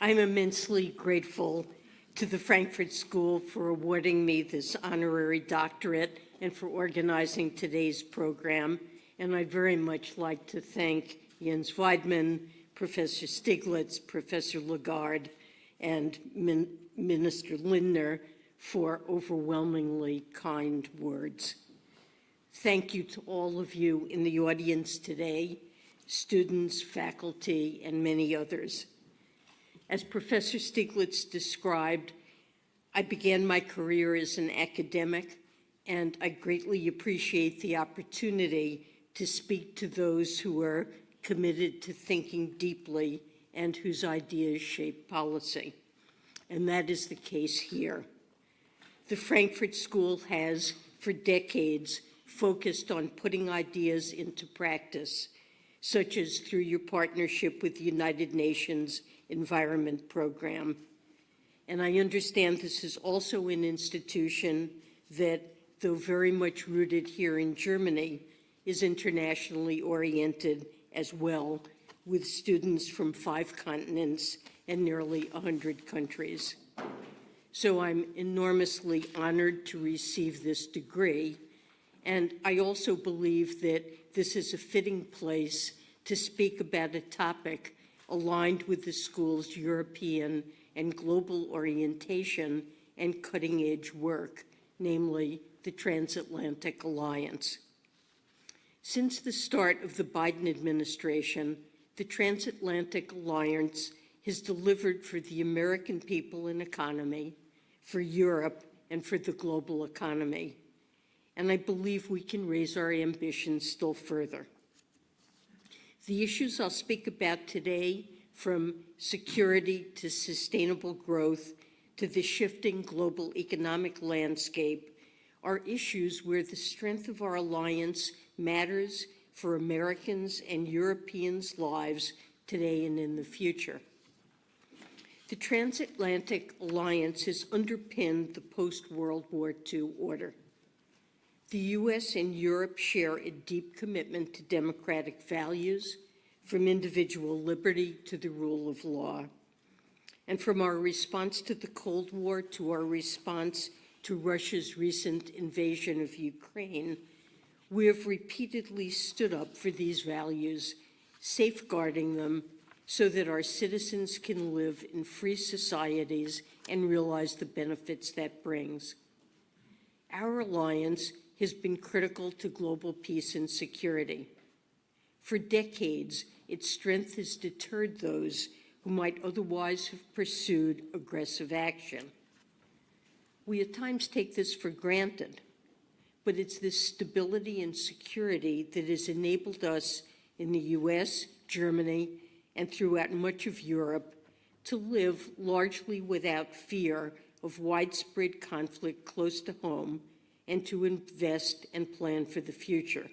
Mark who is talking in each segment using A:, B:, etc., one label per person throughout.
A: I'm immensely grateful to the Frankfurt School for awarding me this honorary doctorate and for organizing today's program. And I'd very much like to thank Jens Weidmann, Professor Stiglitz, Professor Lagarde, and Minister Lindner for overwhelmingly kind words. Thank you to all of you in the audience today, students, faculty, and many others. As Professor Stiglitz described, I began my career as an academic, and I greatly appreciate the opportunity to speak to those who are committed to thinking deeply and whose ideas shape policy. And that is the case here. The Frankfurt School has, for decades, focused on putting ideas into practice, such as through your partnership with the United Nations Environment Program. And I understand this is also an institution that, though very much rooted here in Germany, is internationally oriented as well, with students from 5 continents and nearly 100 countries. So I'm enormously honored to receive this degree, and I also believe that this is a fitting place to speak about a topic aligned with the school's European and global orientation and cutting-edge work, namely the Transatlantic Alliance. Since the start of the Biden administration, the Transatlantic Alliance has delivered for the American people and economy, for Europe, and for the global economy. And I believe we can raise our ambitions still further. The issues I'll speak about today, from security to sustainable growth to the shifting global economic landscape, are issues where the strength of our alliance matters for Americans' and Europeans' lives today and in the future. The Transatlantic Alliance has underpinned the post-World War II order. The U.S. and Europe share a deep commitment to democratic values, from individual liberty to the rule of law. And from our response to the Cold War to our response to Russia's recent invasion of Ukraine, we have repeatedly stood up for these values, safeguarding them so that our citizens can live in free societies and realize the benefits that brings. Our alliance has been critical to global peace and security. For decades, its strength has deterred those who might otherwise have pursued aggressive action. We at times take this for granted, but it's this stability and security that has enabled us in the US, Germany, and throughout much of Europe to live largely without fear of widespread conflict close to home and to invest and plan for the future.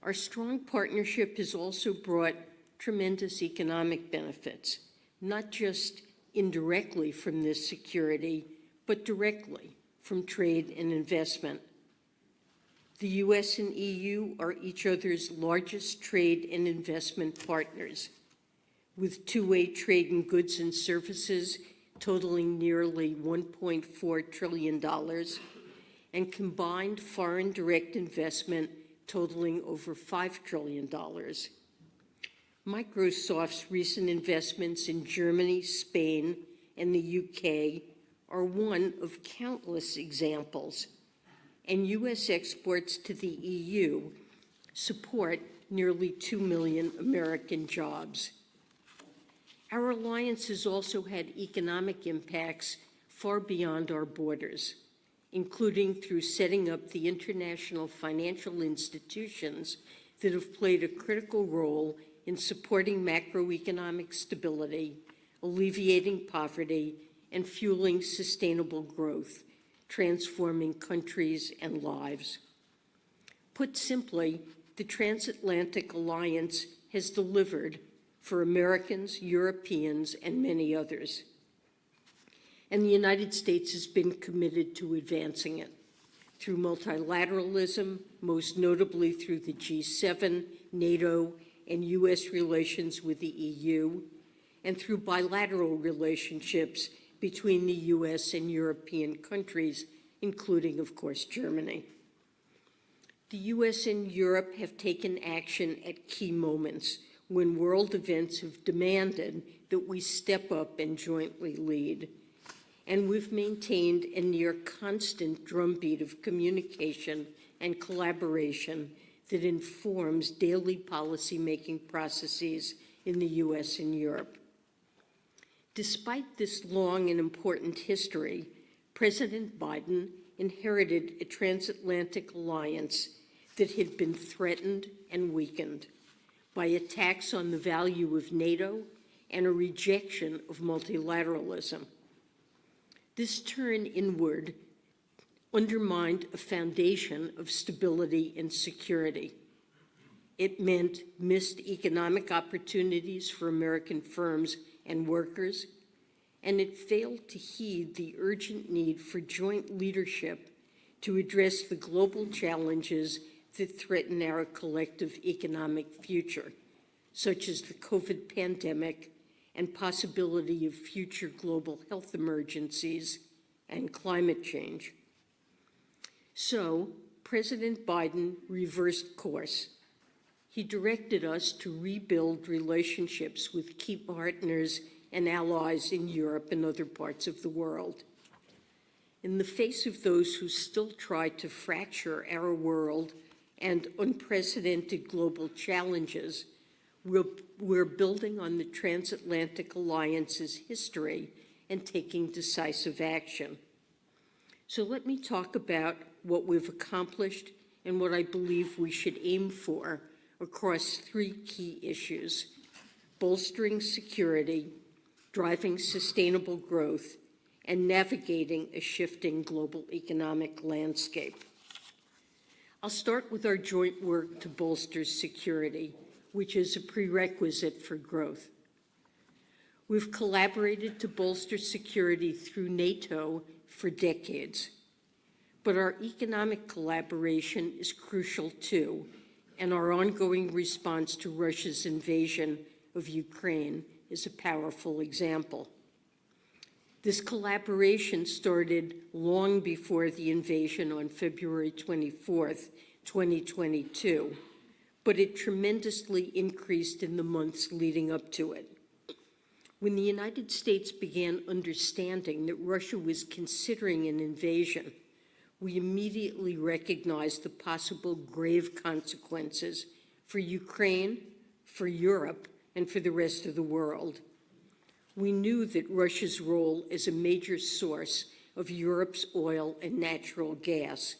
A: Our strong partnership has also brought tremendous economic benefits, not just indirectly from this security, but directly from trade and investment. The US and EU are each other's largest trade and investment partners, with two-way trade in goods and services totaling nearly $1.4 trillion, and combined foreign direct investment totaling over $5 trillion. Microsoft's recent investments in Germany, Spain, and the UK are one of countless examples, and US exports to the EU support nearly 2 million American jobs. Our alliance has also had economic impacts far beyond our borders, including through setting up the international financial institutions that have played a critical role in supporting macroeconomic stability, alleviating poverty, and fueling sustainable growth, transforming countries and lives. Put simply, the Transatlantic Alliance has delivered for Americans, Europeans, and many others. And the United States has been committed to advancing it through multilateralism, most notably through the G7, NATO, and US relations with the EU, and through bilateral relationships between the U.S. and European countries, including, of course, Germany. The U.S. and Europe have taken action at key moments when world events have demanded that we step up and jointly lead. And we've maintained a near constant drumbeat of communication and collaboration that informs daily policy-making processes in the U.S. and Europe. Despite this long and important history, President Biden inherited a transatlantic alliance that had been threatened and weakened by attacks on the value of NATO and a rejection of multilateralism. This turn inward undermined a foundation of stability and security. It meant missed economic opportunities for American firms and workers, and it failed to heed the urgent need for joint leadership to address the global challenges that threaten our collective economic future, such as the COVID pandemic and possibility of future global health emergencies and climate change. So, President Biden reversed course. He directed us to rebuild relationships with key partners and allies in Europe and other parts of the world. In the face of those who still try to fracture our world and unprecedented global challenges, we're building on the transatlantic alliance's history and taking decisive action. So let me talk about what we've accomplished and what I believe we should aim for across three key issues: bolstering security, driving sustainable growth, and navigating a shifting global economic landscape. I'll start with our joint work to bolster security, which is a prerequisite for growth. We've collaborated to bolster security through NATO for decades, but our economic collaboration is crucial too, and our ongoing response to Russia's invasion of Ukraine is a powerful example. This collaboration started long before the invasion on February 24th, 2022, but it tremendously increased in the months leading up to it. When the United States began understanding that Russia was considering an invasion, we immediately recognized the possible grave consequences for Ukraine, for Europe, and for the rest of the world. We knew that Russia's role as a major source of Europe's oil and natural gas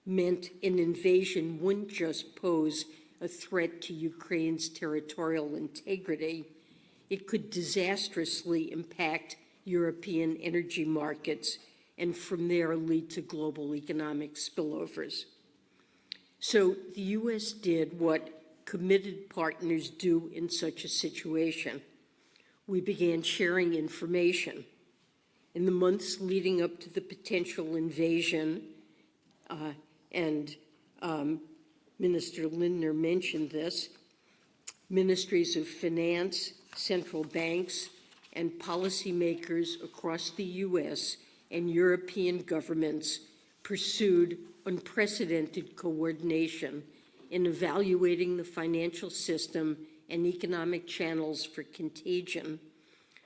A: meant an invasion wouldn't just pose a threat to Ukraine's territorial integrity, it could disastrously impact European energy markets and from there lead to global economic spillovers. So the U.S. did what committed partners do in such a situation. We began sharing information. In the months leading up to the potential invasion, Minister Lindner mentioned this, ministries of finance, central banks, and policymakers across the U.S. and European governments pursued unprecedented coordination in evaluating the financial system and economic channels for contagion,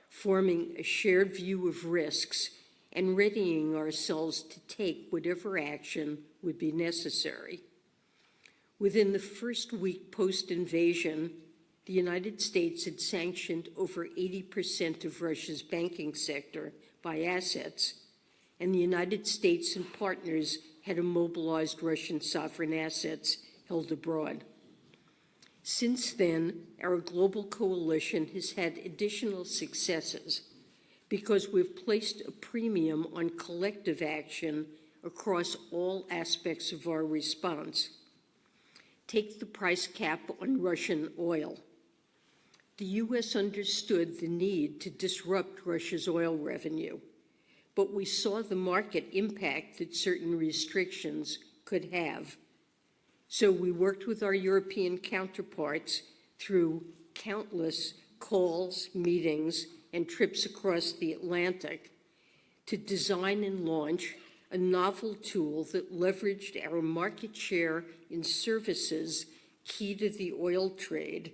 A: forming a shared view of risks and readying ourselves to take whatever action would be necessary. Within the first week post-invasion, the United States had sanctioned over 80% of Russia's banking sector by assets, and the United States and partners had immobilized Russian sovereign assets held abroad. Since then, our global coalition has had additional successes because we've placed a premium on collective action across all aspects of our response. Take the price cap on Russian oil. The U.S. understood the need to disrupt Russia's oil revenue, but we saw the market impact that certain restrictions could have. So we worked with our European counterparts through countless calls, meetings, and trips across the Atlantic to design and launch a novel tool that leveraged our market share in services key to the oil trade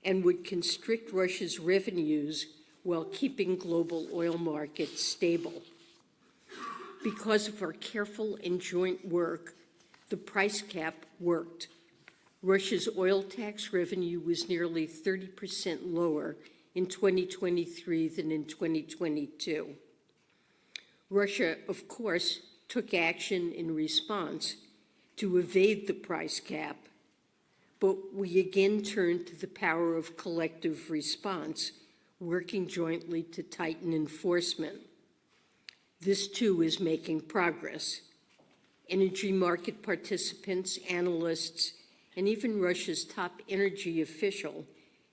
A: and would constrict Russia's revenues while keeping global oil markets stable. Because of our careful and joint work, the price cap worked. Russia's oil tax revenue was nearly 30% lower in 2023 than in 2022. Russia, of course, took action in response to evade the price cap, but we again turned to the power of collective response, working jointly to tighten enforcement. This, too, is making progress. Energy market participants, analysts, and even Russia's top energy official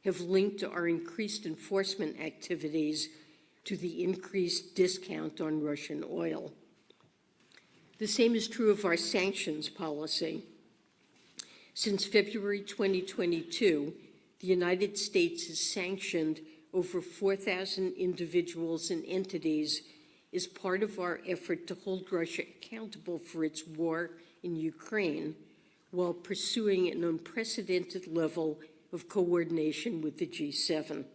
A: have linked our increased enforcement activities to the increased discount on Russian oil. The same is true of our sanctions policy. Since February 2022, the United States has sanctioned over 4,000 individuals and entities as part of our effort to hold Russia accountable for its war in Ukraine, while pursuing an unprecedented level of coordination with the G7.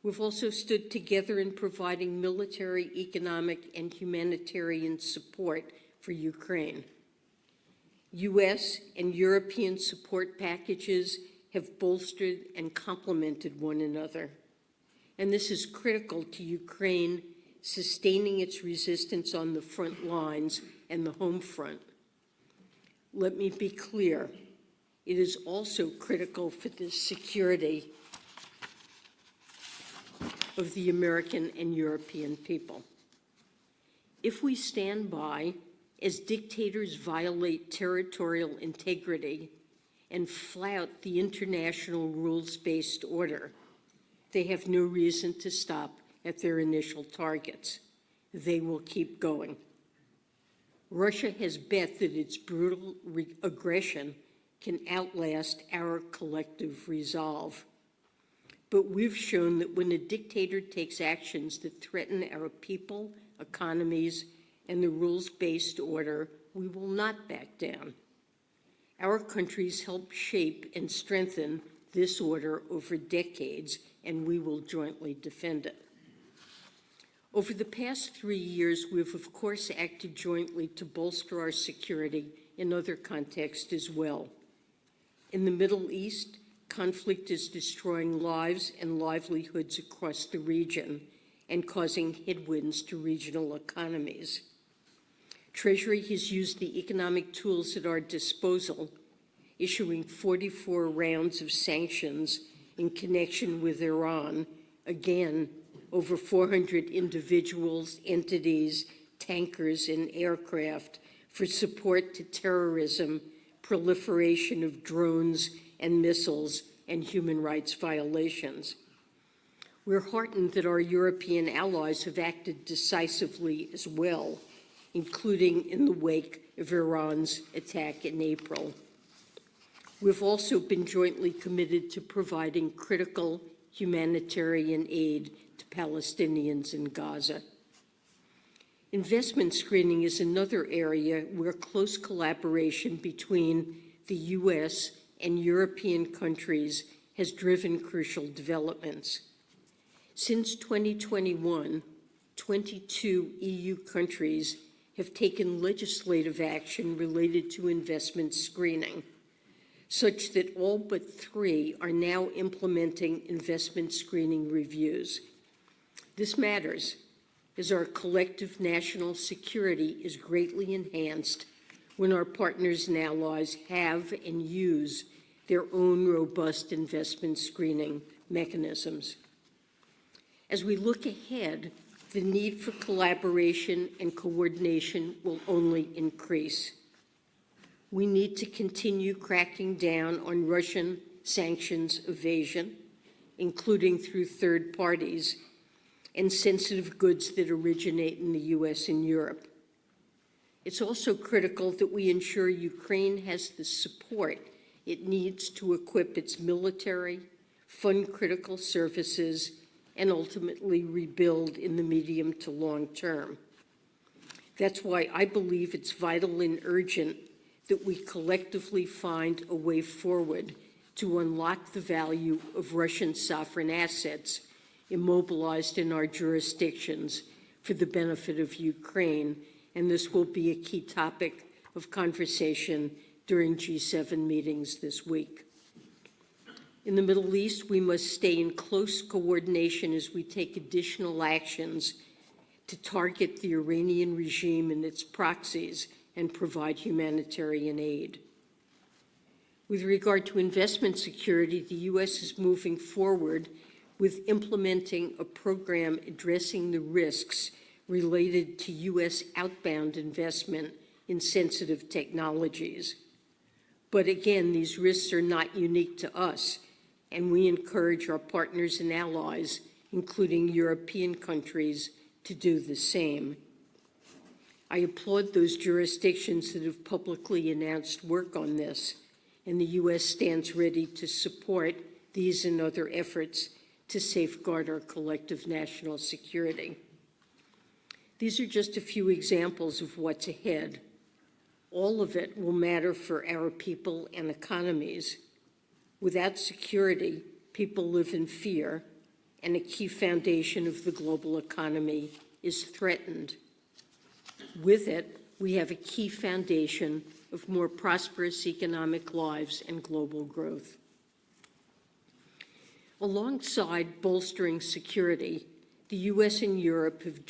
A: We've also stood together in providing military, economic, and humanitarian support for Ukraine. U.S. and European support packages have bolstered and complemented one another, and this is critical to Ukraine sustaining its resistance on the front lines and the home front. Let me be clear, it is also critical for the security of the American and European people. If we stand by as dictators violate territorial integrity and flout the international rules-based order, they have no reason to stop at their initial targets. They will keep going. Russia has bet that its brutal aggression can outlast our collective resolve. But we've shown that when a dictator takes actions that threaten our people, economies, and the rules-based order, we will not back down. Our countries helped shape and strengthen this order over decades, and we will jointly defend it. Over the past 3 years, we've of course acted jointly to bolster our security in other contexts as well. In the Middle East, conflict is destroying lives and livelihoods across the region and causing headwinds to regional economies. Treasury has used the economic tools at our disposal, issuing 44 rounds of sanctions in connection with Iran, again, over 400 individuals, entities, tankers, and aircraft for support to terrorism, proliferation of drones and missiles, and human rights violations. We're heartened that our European allies have acted decisively as well, including in the wake of Iran's attack in April. We've also been jointly committed to providing critical humanitarian aid to Palestinians in Gaza. Investment screening is another area where close collaboration between the U.S. and European countries has driven crucial developments. Since 2021, 22 EU countries have taken legislative action related to investment screening, such that all but 3 are now implementing investment screening reviews. This matters, as our collective national security is greatly enhanced when our partners and allies have and use their own robust investment screening mechanisms. As we look ahead, the need for collaboration and coordination will only increase. We need to continue cracking down on Russian sanctions evasion, including through third parties, and sensitive goods that originate in the U.S. and Europe. It's also critical that we ensure Ukraine has the support it needs to equip its military, fund critical services, and ultimately rebuild in the medium to long term. That's why I believe it's vital and urgent that we collectively find a way forward to unlock the value of Russian sovereign assets immobilized in our jurisdictions for the benefit of Ukraine, and this will be a key topic of conversation during G7 meetings this week. In the Middle East, we must stay in close coordination as we take additional actions to target the Iranian regime and its proxies and provide humanitarian aid. With regard to investment security, the U.S. is moving forward with implementing a program addressing the risks related to U.S. outbound investment in sensitive technologies. But again, these risks are not unique to us, and we encourage our partners and allies, including European countries, to do the same. I applaud those jurisdictions that have publicly announced work on this, and the U.S. stands ready to support these and other efforts to safeguard our collective national security. These are just a few examples of what's ahead. All of it will matter for our people and economies. Without security, people live in fear, and a key foundation of the global economy is threatened. With it, we have a key foundation of more prosperous economic lives and global growth. Alongside bolstering security, the U.S. and Europe have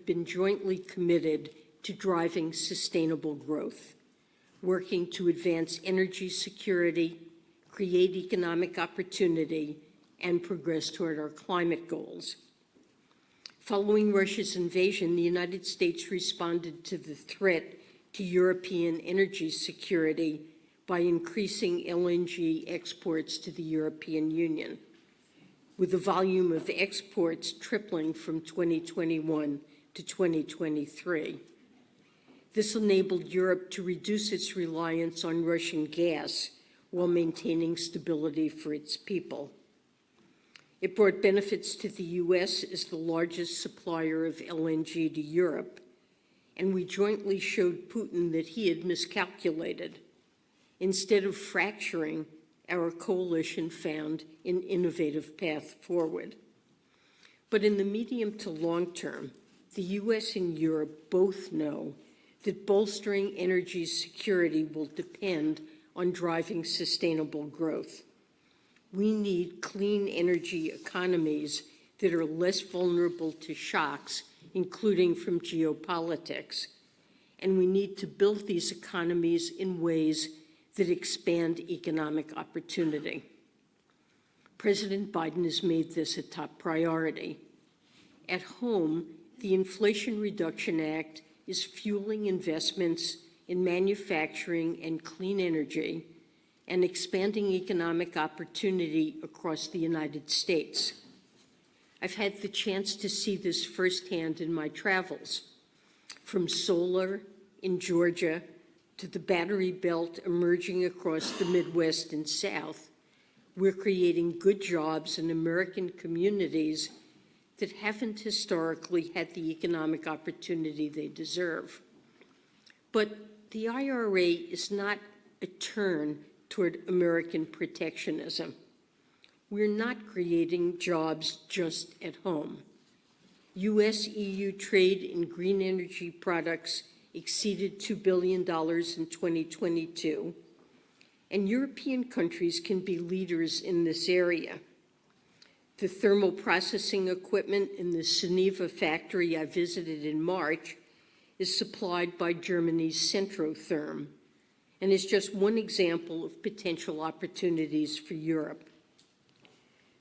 A: been jointly committed to driving sustainable growth, working to advance energy security, create economic opportunity, and progress toward our climate goals. Following Russia's invasion, the United States responded to the threat to European energy security by increasing LNG exports to the European Union, with the volume of exports tripling from 2021 to 2023. This enabled Europe to reduce its reliance on Russian gas while maintaining stability for its people. It brought benefits to the U.S. as the largest supplier of LNG to Europe, and we jointly showed Putin that he had miscalculated. Instead of fracturing, our coalition found an innovative path forward. But in the medium to long term, the U.S. and Europe both know that bolstering energy security will depend on driving sustainable growth. We need clean energy economies that are less vulnerable to shocks, including from geopolitics. And we need to build these economies in ways that expand economic opportunity. President Biden has made this a top priority. At home, the Inflation Reduction Act is fueling investments in manufacturing and clean energy and expanding economic opportunity across the United States. I've had the chance to see this firsthand in my travels, from solar in Georgia to the battery belt emerging across the Midwest and South. We're creating good jobs in American communities that haven't historically had the economic opportunity they deserve. But the IRA is not a turn toward American protectionism. We're not creating jobs just at home. US-EU trade in green energy products exceeded $2 billion in 2022, and European countries can be leaders in this area. The thermal processing equipment in the Geneva factory I visited in March is supplied by Germany's Centrotherm, and is just one example of potential opportunities for Europe.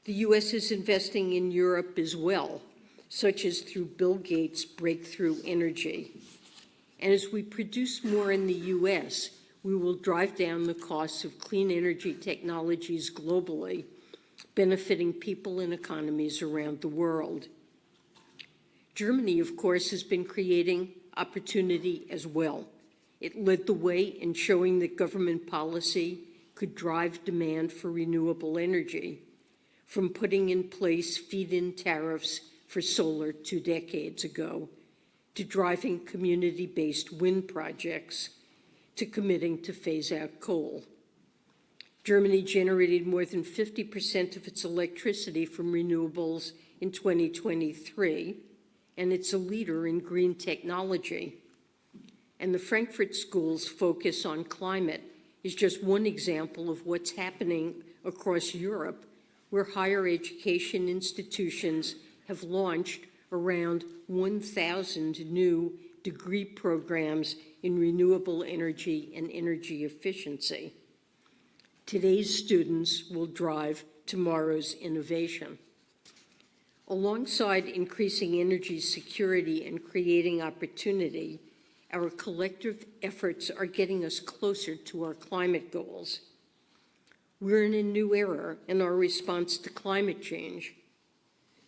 A: The U.S. is investing in Europe as well, such as through Bill Gates' Breakthrough Energy. And as we produce more in the U.S., we will drive down the costs of clean energy technologies globally, benefiting people and economies around the world. Germany, of course, has been creating opportunity as well. It led the way in showing that government policy could drive demand for renewable energy. from putting in place feed-in tariffs for solar 2 decades ago, to driving community-based wind projects, to committing to phase out coal. Germany generated more than 50% of its electricity from renewables in 2023, and it's a leader in green technology. And the Frankfurt School's focus on climate is just one example of what's happening across Europe, where higher education institutions have launched around 1,000 new degree programs in renewable energy and energy efficiency. Today's students will drive tomorrow's innovation. Alongside increasing energy security and creating opportunity, our collective efforts are getting us closer to our climate goals. We're in a new era in our response to climate change.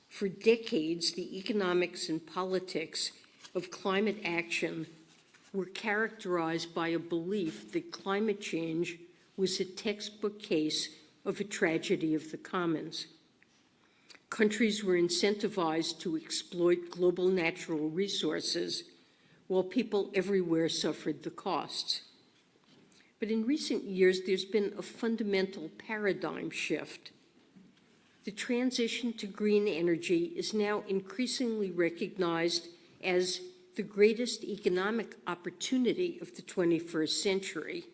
A: For decades, the economics and politics of climate action were characterized by a belief that climate change was a textbook case of a tragedy of the commons. Countries were incentivized to exploit global natural resources, while people everywhere suffered the costs. But in recent years, there's been a fundamental paradigm shift. The transition to green energy is now increasingly recognized as the greatest economic opportunity of the 21st century,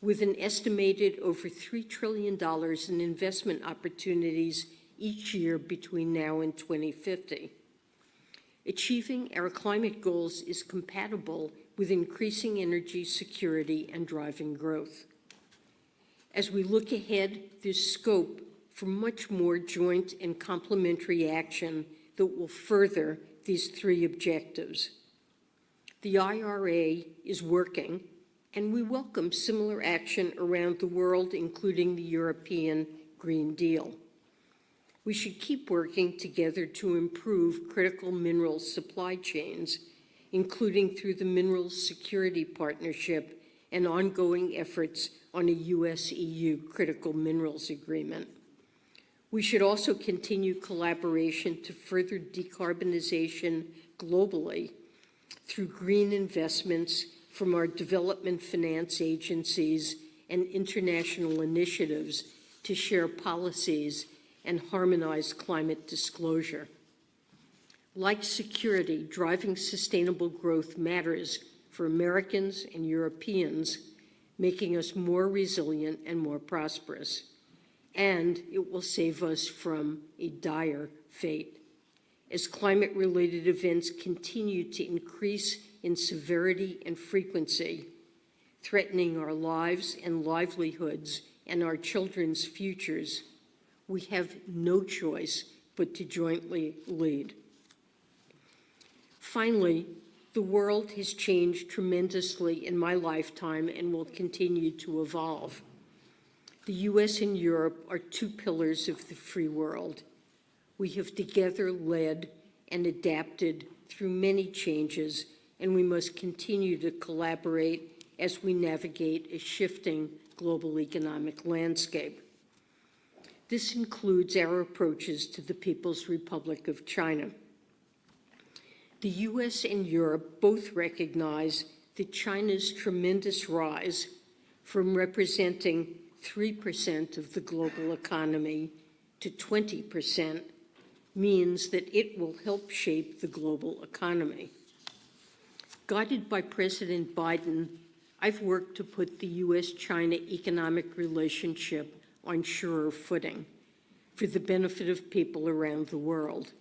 A: with an estimated over $3 trillion in investment opportunities each year between now and 2050. Achieving our climate goals is compatible with increasing energy security and driving growth. As we look ahead, there's scope for much more joint and complementary action that will further these 3 objectives. The IRA is working, and we welcome similar action around the world, including the European Green Deal. We should keep working together to improve critical mineral supply chains, including through the Minerals Security Partnership and ongoing efforts on a US-EU critical minerals agreement. We should also continue collaboration to further decarbonization globally through green investments from our development finance agencies and international initiatives to share policies and harmonize climate disclosure. Like security, driving sustainable growth matters for Americans and Europeans, making us more resilient and more prosperous. And it will save us from a dire fate. As climate-related events continue to increase in severity and frequency, threatening our lives and livelihoods and our children's futures, we have no choice but to jointly lead. Finally, the world has changed tremendously in my lifetime and will continue to evolve. The US and Europe are 2 pillars of the free world. We have together led and adapted through many changes, and we must continue to collaborate as we navigate a shifting global economic landscape. This includes our approaches to the People's Republic of China. The US and Europe both recognize that China's tremendous rise from representing 3% of the global economy to 20% means that it will help shape the global economy. Guided by President Biden, I've worked to put the US-China economic relationship on surer footing for the benefit of people around the world.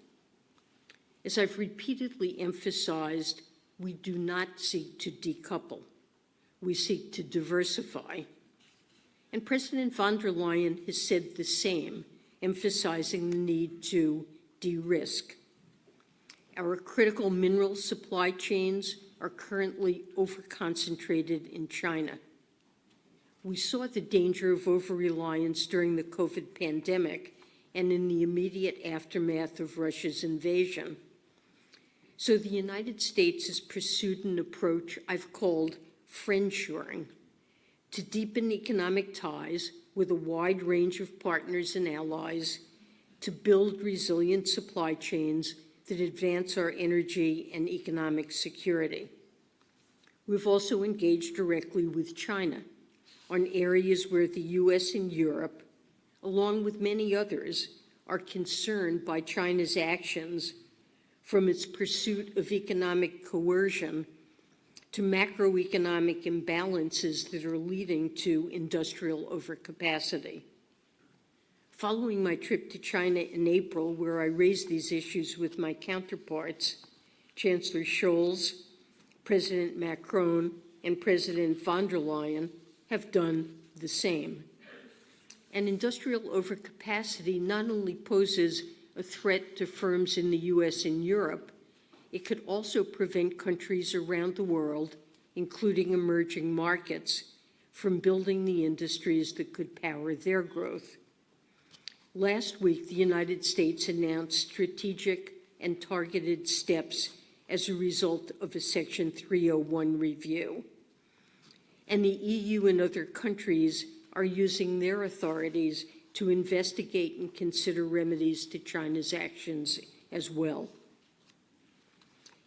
A: As I've repeatedly emphasized, we do not seek to decouple. We seek to diversify. And President von der Leyen has said the same, emphasizing the need to de-risk. Our critical mineral supply chains are currently over-concentrated in China. We saw the danger of over-reliance during the COVID pandemic and in the immediate aftermath of Russia's invasion. So the United States has pursued an approach I've called friendshoring, to deepen economic ties with a wide range of partners and allies to build resilient supply chains that advance our energy and economic security. We've also engaged directly with China on areas where the U.S. and Europe, along with many others, are concerned by China's actions, from its pursuit of economic coercion to macroeconomic imbalances that are leading to industrial overcapacity. Following my trip to China in April, where I raised these issues with my counterparts, Chancellor Scholz, President Macron, and President von der Leyen have done the same. And industrial overcapacity not only poses a threat to firms in the U.S. and Europe, it could also prevent countries around the world, including emerging markets, from building the industries that could power their growth. Last week, the United States announced strategic and targeted steps as a result of a Section 301 review. And the EU and other countries are using their authorities to investigate and consider remedies to China's actions as well.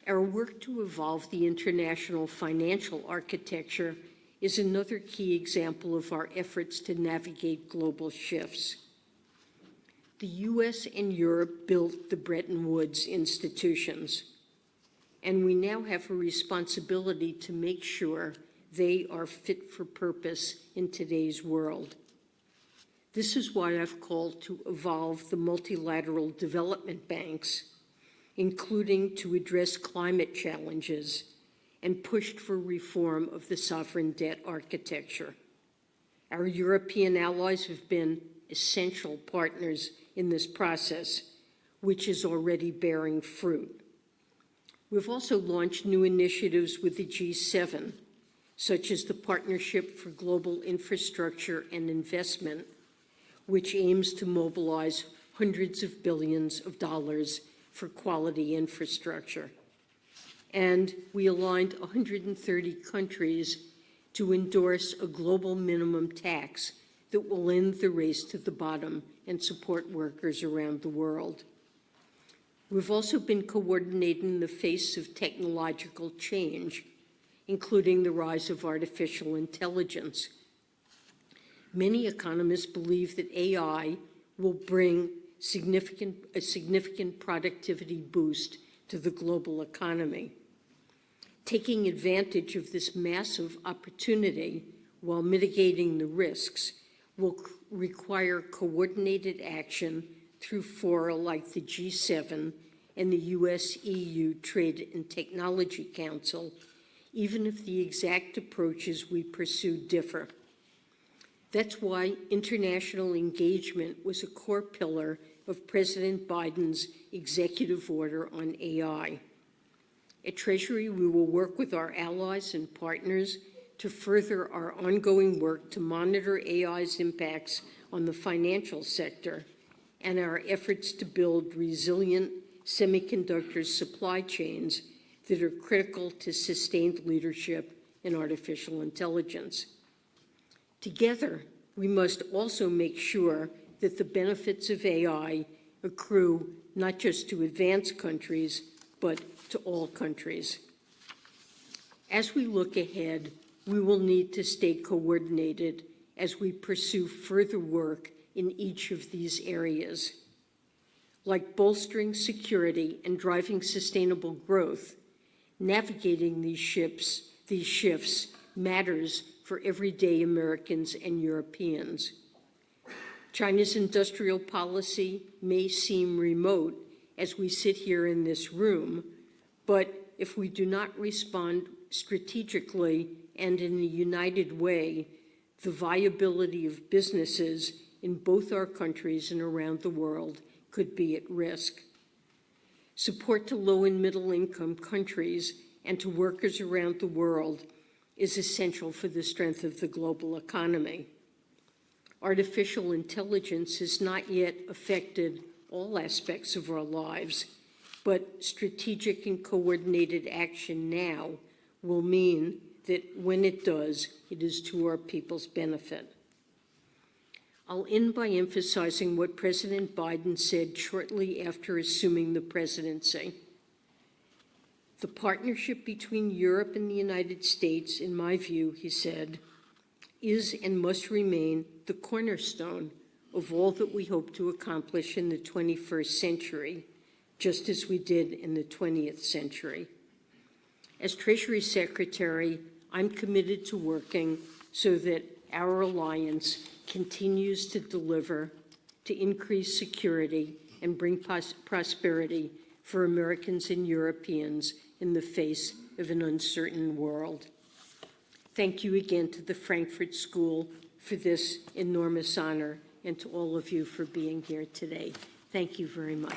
A: Our work to evolve the international financial architecture is another key example of our efforts to navigate global shifts. The U.S. and Europe built the Bretton Woods institutions, and we now have a responsibility to make sure they are fit for purpose in today's world. This is why I've called to evolve the multilateral development banks, including to address climate challenges, and pushed for reform of the sovereign debt architecture. Our European allies have been essential partners in this process, which is already bearing fruit. We've also launched new initiatives with the G7, such as the Partnership for Global Infrastructure and Investment, which aims to mobilize hundreds of billions of dollars for quality infrastructure. And we aligned 130 countries to endorse a global minimum tax that will end the race to the bottom and support workers around the world. We've also been coordinating in the face of technological change, including the rise of artificial intelligence. Many economists believe that AI will bring a significant productivity boost to the global economy. Taking advantage of this massive opportunity while mitigating the risks will require coordinated action through fora like the G7 and the US-EU Trade and Technology Council, even if the exact approaches we pursue differ. That's why international engagement was a core pillar of President Biden's executive order on AI. At Treasury, we will work with our allies and partners to further our ongoing work to monitor AI's impacts on the financial sector and our efforts to build resilient semiconductor supply chains that are critical to sustained leadership in artificial intelligence. Together, we must also make sure that the benefits of AI accrue not just to advanced countries, but to all countries. As we look ahead, we will need to stay coordinated as we pursue further work in each of these areas. Like bolstering security and driving sustainable growth, navigating these shifts matters for everyday Americans and Europeans. China's industrial policy may seem remote as we sit here in this room, but if we do not respond strategically and in a united way, the viability of businesses in both our countries and around the world could be at risk. Support to low and middle income countries and to workers around the world is essential for the strength of the global economy. Artificial intelligence has not yet affected all aspects of our lives, but strategic and coordinated action now will mean that when it does, it is to our people's benefit. I'll end by emphasizing what President Biden said shortly after assuming the presidency. The partnership between Europe and the United States, in my view, he said, is and must remain the cornerstone of all that we hope to accomplish in the 21st century, just as we did in the 20th century. As Treasury Secretary, I'm committed to working so that our alliance continues to deliver, to increase security and bring prosperity for Americans and Europeans in the face of an uncertain world. Thank you again to the Frankfurt School for this enormous honor, and to all of you for being here today. Thank you very much.